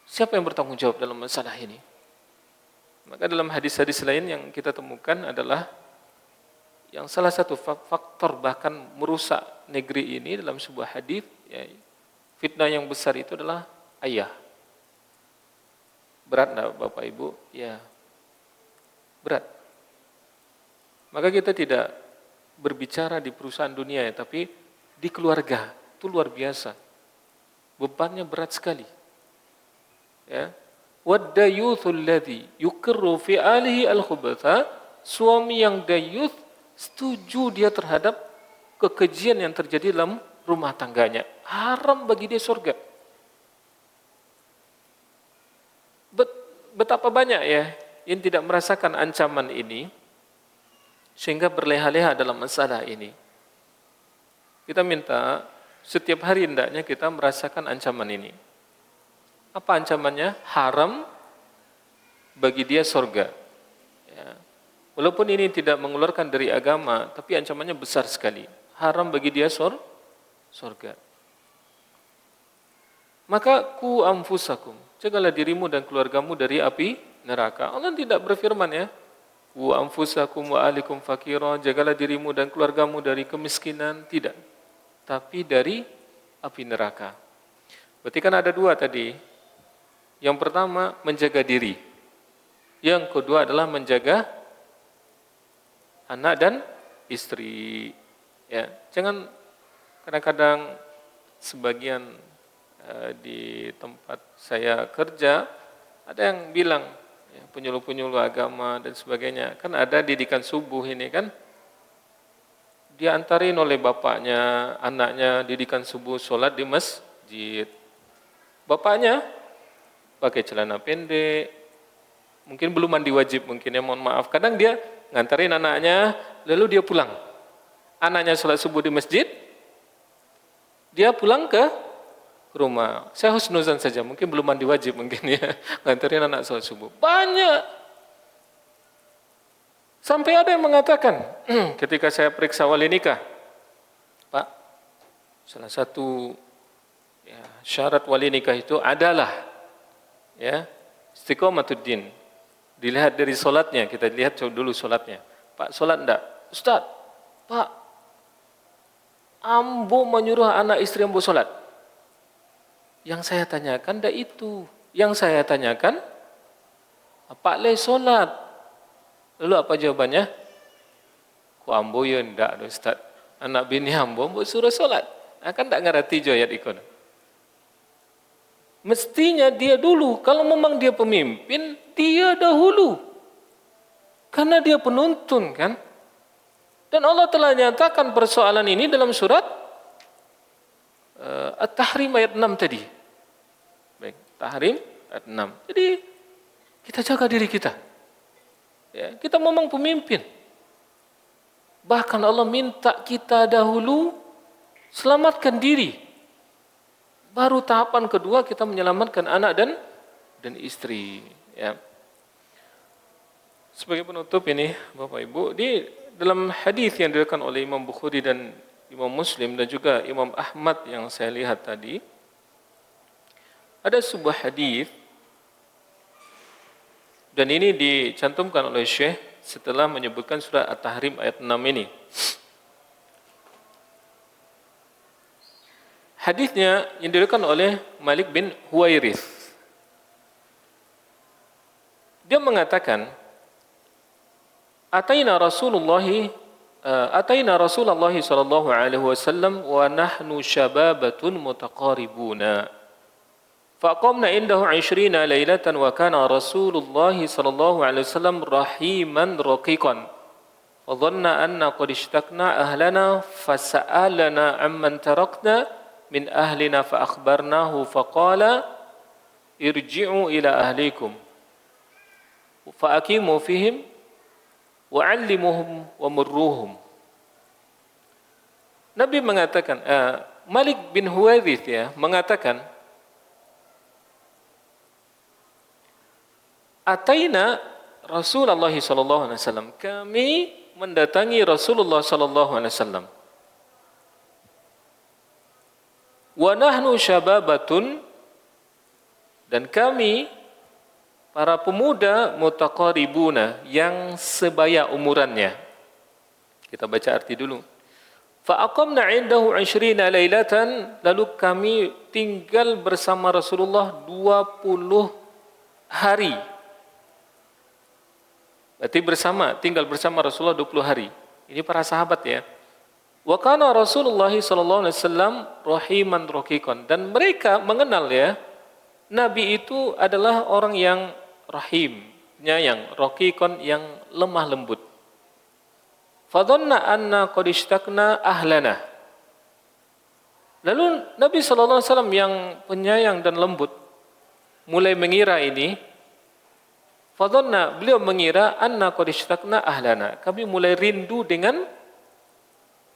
Siapa yang bertanggung jawab dalam masalah ini? Maka dalam hadis-hadis lain yang kita temukan adalah yang salah satu faktor bahkan merusak negeri ini dalam sebuah hadis, ya, fitnah yang besar itu adalah ayah. Berat enggak Bapak Ibu? Ya, berat. Maka kita tidak berbicara di perusahaan dunia ya, tapi di keluarga itu luar biasa. Bebannya berat sekali. Ya. Waddayuthul ladzi yukirru fi alihi al-khubatha, suami yang dayuth setuju dia terhadap kekejian yang terjadi dalam rumah tangganya. Haram bagi dia surga. Betapa banyak ya yang tidak merasakan ancaman ini sehingga berleha-leha dalam masalah ini. Kita minta setiap hari hendaknya kita merasakan ancaman ini. Apa ancamannya? Haram bagi dia surga. Ya. Walaupun ini tidak mengeluarkan dari agama, tapi ancamannya besar sekali. Haram bagi dia surga. Maka ku anfusakum, jagalah dirimu dan keluargamu dari api neraka. Allah tidak berfirman ya, ku anfusakum wa ahlikum fakira, jagalah dirimu dan keluargamu dari kemiskinan, tidak. Tapi dari api neraka. Berarti kan ada dua tadi. Yang pertama menjaga diri. Yang kedua adalah menjaga anak dan istri. Ya, jangan kadang-kadang sebagian di tempat saya kerja ada yang bilang ya, penyuluh-penyuluh agama dan sebagainya. Kan ada didikan subuh ini kan, diantarin oleh bapaknya, anaknya didikan subuh sholat di masjid. Bapaknya pakai celana pendek, mungkin belum mandi wajib, mungkin ya mohon maaf. Kadang dia ngantarin anaknya, lalu dia pulang. Anaknya sholat subuh di masjid, dia pulang ke rumah. Saya husnuzan saja, mungkin belum mandi wajib mungkin ya, ngantarin anak sholat subuh. Banyak. Sampai ada yang mengatakan, ketika saya periksa wali nikah, Pak, salah satu ya, syarat wali nikah itu adalah ya istiqomatuddin. Dilihat dari solatnya, kita lihat dulu solatnya. Pak, solat enggak? Ustaz, Pak, ambo menyuruh anak istri ambo solat. Yang saya tanyakan enggak itu. Yang saya tanyakan, Pak le solat. Lalu apa jawabannya? Ku ambo ya enggak, Ustaz. Anak bini ambo suruh solat. Kan enggak ngerti jo ayat ikon. Mestinya dia dulu, kalau memang dia pemimpin, dia dahulu. Karena dia penuntun kan. Dan Allah telah nyatakan persoalan ini dalam surat At-Tahrim ayat 6 tadi. Baik, Tahrim ayat 6. Jadi kita jaga diri kita. Ya, kita memang pemimpin. Bahkan Allah minta kita dahulu selamatkan diri. Baru tahapan kedua kita menyelamatkan anak dan istri. Ya. Sebagai penutup ini, Bapak Ibu, di dalam hadis yang diriwayatkan oleh Imam Bukhari dan Imam Muslim dan juga Imam Ahmad yang saya lihat tadi, ada sebuah hadis dan ini dicantumkan oleh Syekh setelah menyebutkan surah At-Tahrim ayat 6 ini. Hadisnya yang diriwayatkan oleh Malik bin Huwairith. Dia mengatakan, Ataina Rasulullah sallallahu alaihi wasallam wa nahnu syababatun mutaqaribuna. Faqamna indahu 20 lailatan wa kana Rasulullah sallallahu alaihi wasallam rahiman raqiqan. Wa dhanna anna qad ishtaqna ahlana fasa'alana amman tarakna min ahlina fa akhbarnahu faqala irji'u ila ahlikum fa aqimu fihim wa 'allimuhum wa murruhum. Nabi mengatakan, Malik bin Huwairith ya mengatakan, Ataina Rasulullah sallallahu alaihi wasallam, kami mendatangi Rasulullah sallallahu alaihi wasallam. Wa nahnu syababatun, dan kami para pemuda mutaqaribuna yang sebaya umurannya. Kita baca arti dulu. Fa'aqamna 'indahu 20 lailatan, lalu kami tinggal bersama Rasulullah 20 hari. Berarti tinggal bersama Rasulullah 20 hari. Ini para sahabat ya. Wa kana Rasulullah sallallahu alaihi wasallam rahiman raqiqan, dan mereka mengenal ya, Nabi itu adalah orang yang rahim, yang raqiqan, yang lemah lembut. Fadhanna anna qad ishtaqna ahlana. Lalu Nabi sallallahu alaihi wasallam yang penyayang dan lembut mulai mengira ini, beliau mengira anna qad ishtaqna ahlana, kami mulai rindu dengan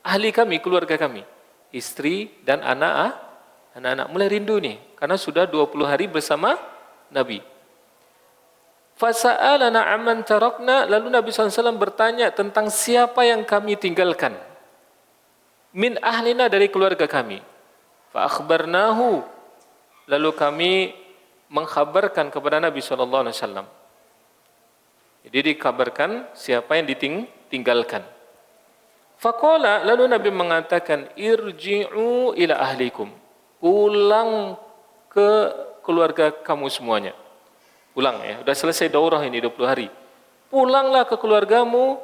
ahli kami, keluarga kami, istri dan anak-anak mulai rindu nih karena sudah 20 hari bersama Nabi. Fasa'alana amman tarakna, lalu Nabi SAW bertanya tentang siapa yang kami tinggalkan. Min ahlina, dari keluarga kami. Fa akhbarnahu, lalu kami mengkhabarkan kepada Nabi SAW. Jadi dikabarkan siapa yang ditinggalkan. Faqala, lalu Nabi mengatakan, irji'u ila ahlikum, pulang ke keluarga kamu semuanya. Pulang ya, sudah selesai daurah ini 20 hari. Pulanglah ke keluargamu,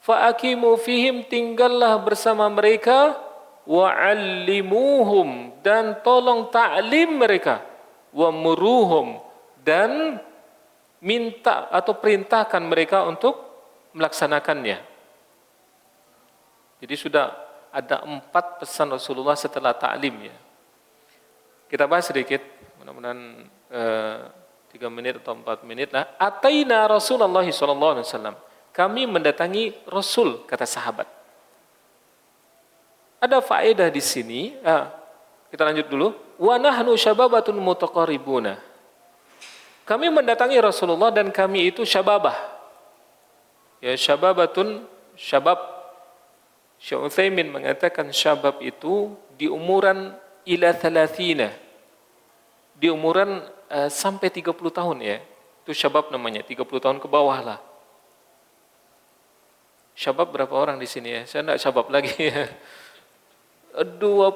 fa'akimu fihim, tinggallah bersama mereka, wa'allimuhum, dan tolong ta'lim mereka, wa muruhum, dan minta atau perintahkan mereka untuk melaksanakannya. Jadi sudah ada 4 pesan Rasulullah setelah ta'lim ya. Kita bahas sedikit, mudah-mudahan 3 menit atau 4 menit lah. Ataina Rasulullah SAW, kami mendatangi Rasul, kata sahabat. Ada faedah di sini. Kita lanjut dulu. Wa nahnu syababatun mutaqaribuna. Kami mendatangi Rasulullah dan kami itu syababah. Ya, syababatun, syabab. Syekh Utsaimin mengatakan syabab itu di umuran ila 30. Di umuran sampai 30 tahun ya. Itu syabab namanya, 30 tahun ke bawah lah. Syabab berapa orang di sini ya? Saya enggak syabab lagi ya. 30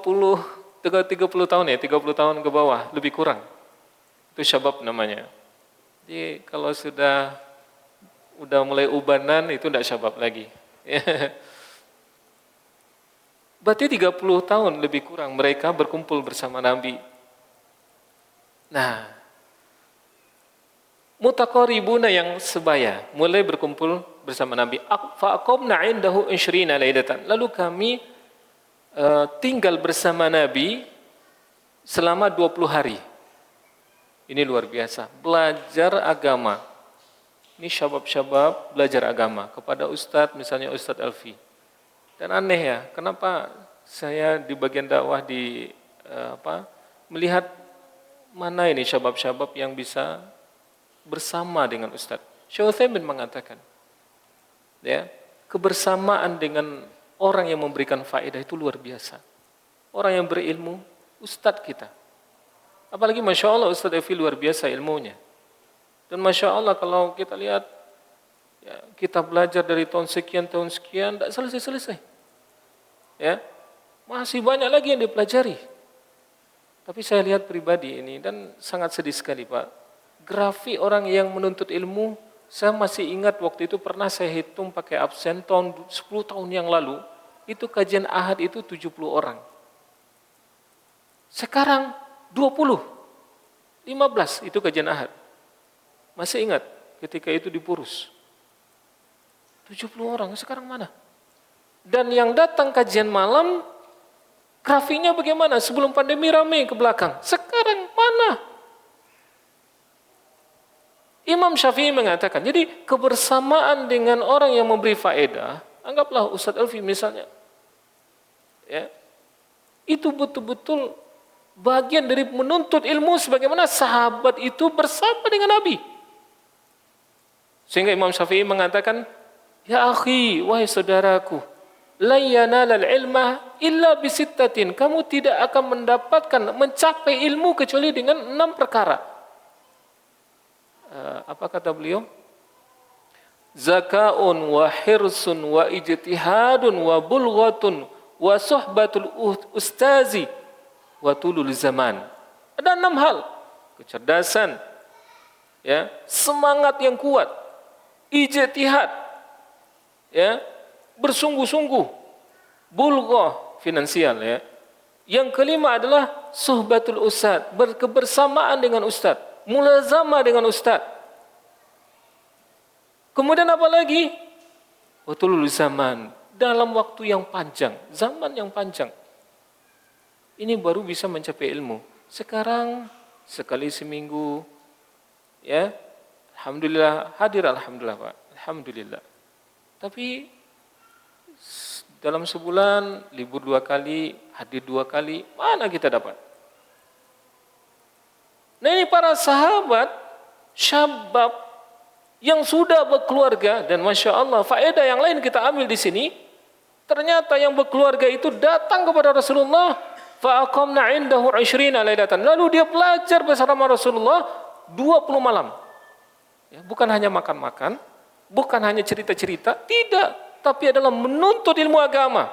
tahun ya, 30 tahun ke bawah, lebih kurang. Itu syabab namanya. Jadi kalau sudah mulai ubanan itu enggak syabab lagi. Berarti 30 tahun lebih kurang mereka berkumpul bersama Nabi. Nah, mutaqaribuna yang sebaya mulai berkumpul bersama Nabi. Faqamna 'indahu 20 lailatan. Lalu kami tinggal bersama Nabi selama 20 hari. Ini luar biasa, belajar agama. Ini syabab-syabab belajar agama kepada ustadz, misalnya Ustadz Elfi. Dan aneh ya, kenapa saya di bagian dakwah melihat mana ini syabab-syabab yang bisa bersama dengan Ustadz. Syekh Utsaimin mengatakan, ya, kebersamaan dengan orang yang memberikan faedah itu luar biasa. Orang yang berilmu, Ustadz kita. Apalagi Masya Allah Ustadz Efi luar biasa ilmunya. Dan Masya Allah kalau kita lihat, ya, kita belajar dari tahun sekian, tidak selesai-selesai. Ya, masih banyak lagi yang dipelajari. Tapi saya lihat pribadi ini dan sangat sedih sekali Pak. Grafik orang yang menuntut ilmu, saya masih ingat waktu itu pernah saya hitung pakai absen tahun 10 tahun yang lalu, itu kajian ahad itu 70 orang. Sekarang 20, 15 itu kajian ahad. Masih ingat ketika itu di Purus. 70 orang, sekarang mana? Dan yang datang kajian malam, grafiknya bagaimana? Sebelum pandemi ramai ke belakang. Sekarang mana? Imam Syafi'i mengatakan, jadi kebersamaan dengan orang yang memberi faedah, anggaplah Ustadz Elfi misalnya, ya, itu betul-betul bagian dari menuntut ilmu sebagaimana sahabat itu bersama dengan Nabi. Sehingga Imam Syafi'i mengatakan, ya akhi, wahai saudaraku, la yanalal ilma illa bisittatin. Kamu tidak akan mencapai ilmu kecuali dengan 6 perkara. apa kata beliau? Zakaun wa hirsun wa ijtihadun wa bulghatun wa suhbatul ustazi wa tulul zaman. Ada 6 hal. Kecerdasan, ya, semangat yang kuat, ijtihad, ya, bersungguh-sungguh, bulghah finansial, ya. Yang kelima adalah suhbatul ustaz, berkebersamaan dengan ustaz, mulazamah dengan ustaz. Kemudian apa lagi? Watulul zaman, dalam waktu yang panjang, zaman yang panjang. Ini baru bisa mencapai ilmu. Sekarang sekali seminggu, ya, alhamdulillah hadir, alhamdulillah Pak, alhamdulillah. Tapi dalam sebulan libur 2 kali, hadir 2 kali, mana kita dapat? Nah, ini para sahabat syabab yang sudah berkeluarga, dan Masya Allah, faedah yang lain kita ambil di sini. Ternyata yang berkeluarga itu datang kepada Rasulullah, fa'aqamna indahu 20 lailatan. Lalu dia belajar bersama Rasulullah 20 malam. Ya, bukan hanya makan-makan, bukan hanya cerita-cerita, tidak, tapi adalah menuntut ilmu agama.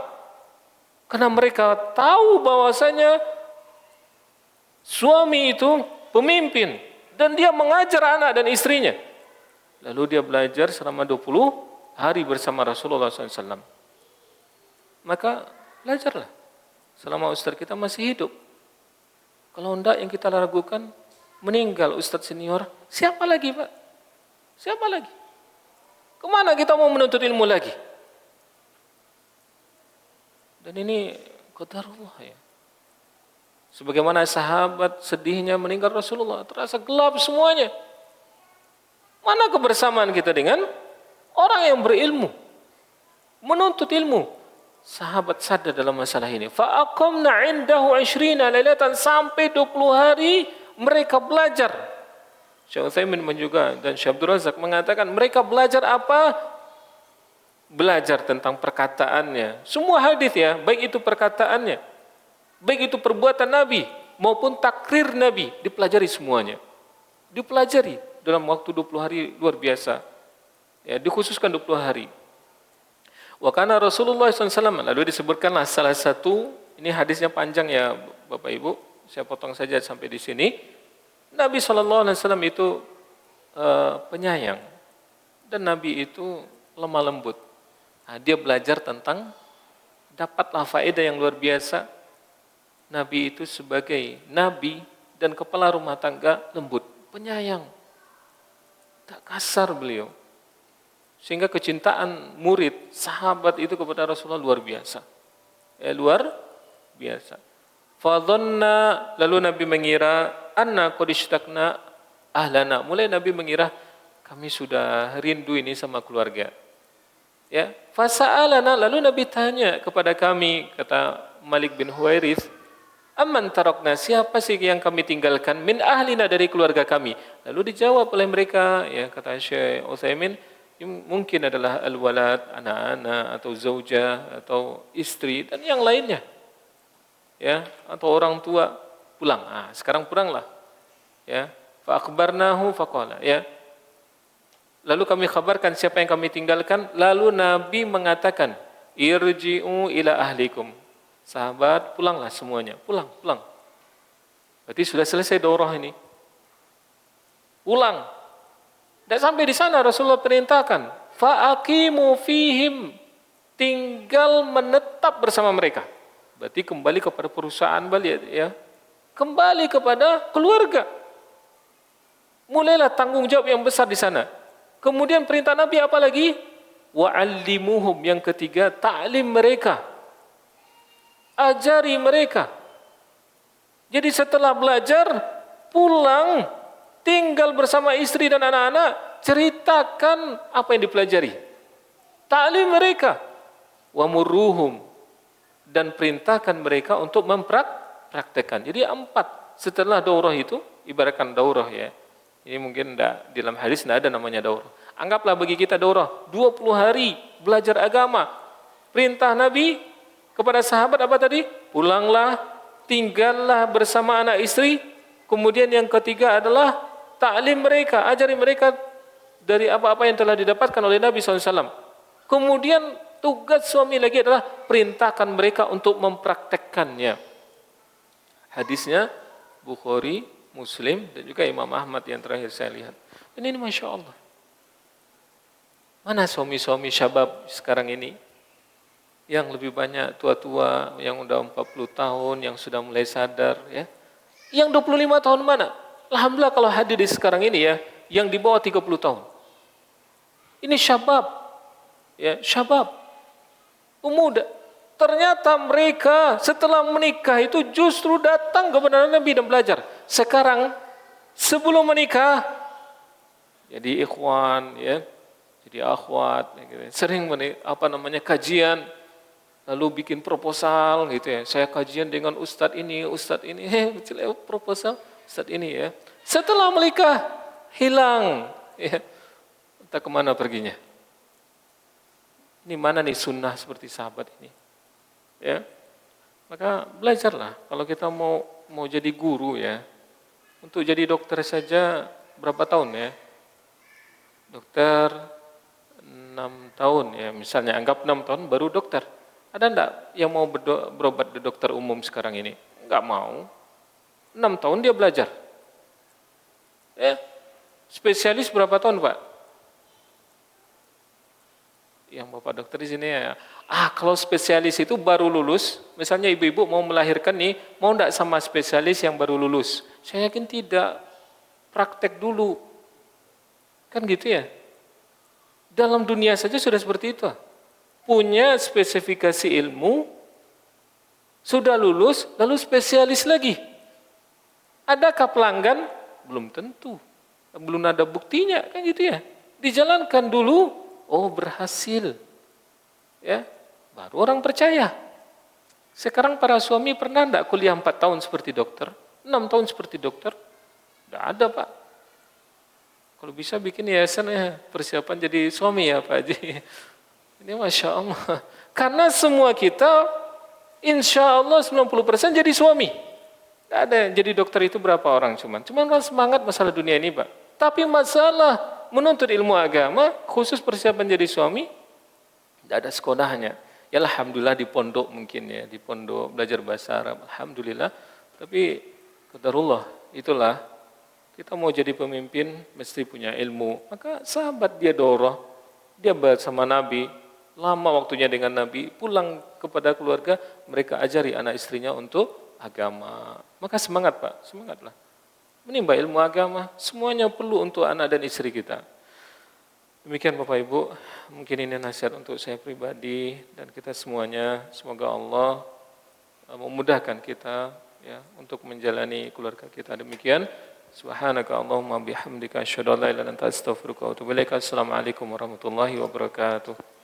Karena mereka tahu bahwasanya suami itu pemimpin dan dia mengajar anak dan istrinya. Lalu dia belajar selama 20 hari bersama Rasulullah SAW. Maka belajarlah selama ustaz kita masih hidup. Kalau tidak, yang kita ragukan, meninggal ustaz senior, siapa lagi Pak? Siapa lagi? Kemana kita mau menuntut ilmu lagi? Dan ini qadarullah, ya. Sebagaimana sahabat sedihnya meninggal Rasulullah, terasa gelap semuanya. Mana kebersamaan kita dengan orang yang berilmu, menuntut ilmu? Sahabat sadar dalam masalah ini. Fa'aqamna indahu 20 lailatan, sampai 20 hari mereka belajar. Syekh Utsaimin juga dan Syekh Abdul Razak mengatakan mereka belajar apa? Belajar tentang perkataannya. Semua hadis, ya, baik itu perkataannya, baik itu perbuatan Nabi maupun takrir Nabi, dipelajari semuanya. Dipelajari dalam waktu 20 hari, luar biasa. Ya, dikhususkan 20 hari. Wa kana Rasulullah SAW, lalu disebutkanlah salah satu, ini hadisnya panjang ya Bapak Ibu, saya potong saja sampai di sini. Nabi SAW itu penyayang, dan Nabi itu lemah lembut. Nah, dia belajar tentang, dapatlah faedah yang luar biasa. Nabi itu sebagai Nabi dan kepala rumah tangga lembut, penyayang, tak kasar beliau. Sehingga kecintaan murid, sahabat itu kepada Rasulullah luar biasa. Ya, luar biasa. Fadhanna, lalu Nabi mengira, anna qad ishtaqna ahlana. Mulai Nabi mengira, kami sudah rindu ini sama keluarga. Ya, fasa'alana, lalu Nabi tanya kepada kami, kata Malik bin Huwairith, amman tarakna, siapa sih yang kami tinggalkan, min ahlina, dari keluarga kami. Lalu dijawab oleh mereka, ya, kata Syekh Utsaimin, mungkin adalah al-walad, anak-anak, atau zaujah, atau istri, dan yang lainnya. Ya, atau orang tua pulang. Ah, sekarang pulanglah. Ya, fa akhbarnahu faqala, ya. Lalu kami kabarkan siapa yang kami tinggalkan. Lalu Nabi mengatakan, irji'u ila ahlikum. Sahabat, pulanglah semuanya. Pulang. Berarti sudah selesai daurah ini. Pulang. Dan sampai di sana Rasulullah perintahkan, fa'aqimu fihim. Tinggal menetap bersama mereka. Berarti kembali kepada perusahaan balik, ya. Kembali kepada keluarga. Mulailah tanggung jawab yang besar di sana. Kemudian perintah Nabi apa lagi? Wa'allimuhum, yang ketiga, ta'lim mereka. Ajari mereka. Jadi setelah belajar, pulang, tinggal bersama istri dan anak-anak, ceritakan apa yang dipelajari. Ta'lim mereka. Wamurruhum, dan perintahkan mereka untuk mempraktekkan. Jadi 4 setelah daurah itu, ibaratkan daurah, ya. Ini mungkin di dalam hadis tidak ada namanya daurah. Anggaplah bagi kita daurah 20 hari belajar agama. Perintah Nabi kepada sahabat apa tadi? Pulanglah, tinggallah bersama anak istri. Kemudian yang ketiga adalah ta'lim mereka, ajari mereka dari apa-apa yang telah didapatkan oleh Nabi SAW. Kemudian tugas suami lagi adalah perintahkan mereka untuk mempraktekkannya. Hadisnya Bukhari, Muslim, dan juga Imam Ahmad yang terakhir saya lihat. Dan ini Masya Allah. Mana suami-suami syabab sekarang ini? Yang lebih banyak tua-tua, yang udah 40 tahun, yang sudah mulai sadar. Ya. Yang 25 tahun mana? Alhamdulillah kalau hadir di sekarang ini ya, yang di bawah 30 tahun. Ini syabab. Ya, syabab. Pemuda. Ternyata mereka setelah menikah itu justru datang kepada Nabi dan belajar. Sekarang sebelum menikah jadi ikhwan, ya, jadi akhwat, gitu. Sering kajian, lalu bikin proposal, gitu ya. Saya kajian dengan ustadz ini, proposal ustadz ini, ya. Setelah menikah hilang, ya. Entah kemana perginya. Ini mana nih sunnah seperti sahabat ini? Ya, maka belajarlah. Kalau kita mau jadi guru ya, untuk jadi dokter saja berapa tahun ya? Dokter 6 tahun ya, misalnya anggap 6 tahun baru dokter. Ada enggak yang mau berobat di dokter umum sekarang ini? Enggak mau. 6 tahun dia belajar. Ya, spesialis berapa tahun Pak? Yang Bapak dokter di sini ya. Kalau spesialis itu baru lulus, misalnya ibu-ibu mau melahirkan nih, mau enggak sama spesialis yang baru lulus? Saya yakin tidak. Praktek dulu. Kan gitu ya. Dalam dunia saja sudah seperti itu. Punya spesifikasi ilmu, sudah lulus, lalu spesialis lagi. Adakah pelanggan? Belum tentu. Belum ada buktinya, kan gitu ya. Dijalankan dulu, oh berhasil. Ya, baru orang percaya. Sekarang para suami pernah enggak kuliah 4 tahun seperti dokter? 6 tahun seperti dokter? Enggak ada Pak. Kalau bisa bikin yayasan ya, persiapan jadi suami ya Pak Haji. Ini Masya Allah. Karena semua kita, insya Allah 90% jadi suami. Enggak ada yang jadi dokter itu berapa orang cuman semangat masalah dunia ini Pak. Tapi masalah menuntut ilmu agama, khusus persiapan jadi suami, tidak ada sekolahnya. Ya alhamdulillah di pondok mungkin ya, di pondok belajar bahasa Arab, alhamdulillah. Tapi qadarullah, itulah kita mau jadi pemimpin mesti punya ilmu. Maka sahabat dia dorong, dia bersama Nabi, lama waktunya dengan Nabi, pulang kepada keluarga, mereka ajari anak istrinya untuk agama. Maka semangat Pak, semangatlah. Menimba ilmu agama, semuanya perlu untuk anak dan istri kita. Demikian Bapak Ibu, mungkin ini nasihat untuk saya pribadi dan kita semuanya. Semoga Allah memudahkan kita ya untuk menjalani keluarga kita. Demikian. Subhanaka Allahumma bihamdika asyhadu an la ilaha illa anta astaghfiruka wa atubu ilaik. Assalamualaikum warahmatullahi wabarakatuh.